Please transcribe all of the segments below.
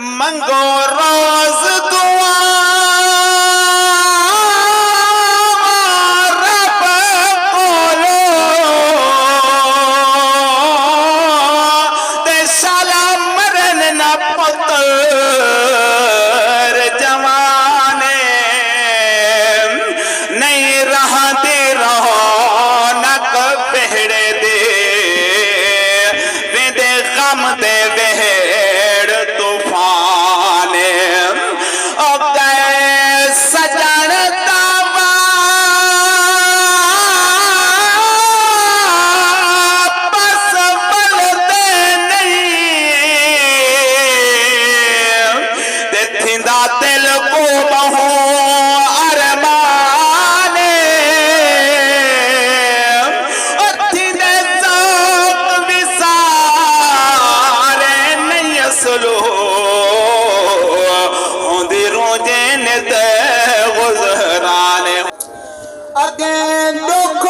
मंगो रोज दुआ रब कोलो ते शाला मरन ना पुत्र जवाने नहीं रहा दे रहो नक पहड़े दे वेदे गम दे वेड़ तूफाने सजन बस बलते नहीं थींदा दिल को बहु अरमाने थींदे ज़ौक़ विसारे नहीं असलो होंदी रोजे ने ते गुज़राने अगे दुख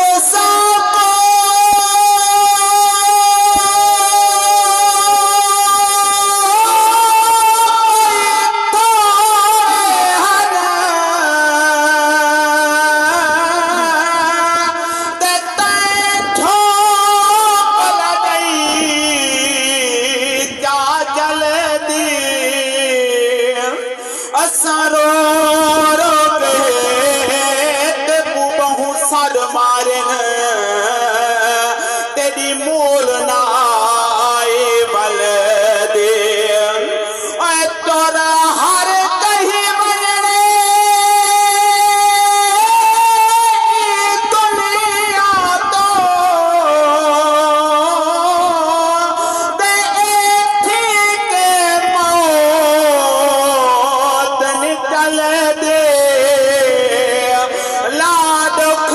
मारे तेरी मूल नाए बल दे तोरा हर कहीं बनने दुनिया तो ठीक मौत निकल दे ला दुख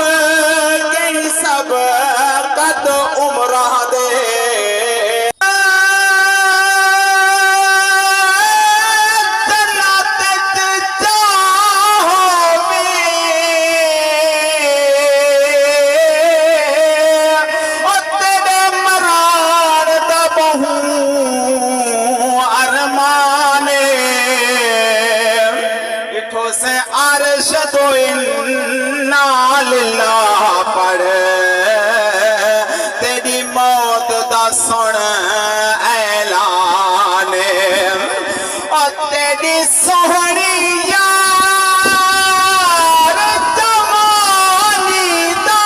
सब कद उम्र दे मरार दबहू अरमाने इठो से अर्श दो इन्ना लिल्लाह पढ़ तेरी मौत दा सुन ऐलान और तेरी सोहनी यार जवानी दा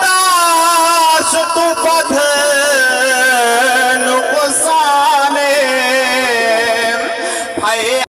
बर्दाश्त तू बध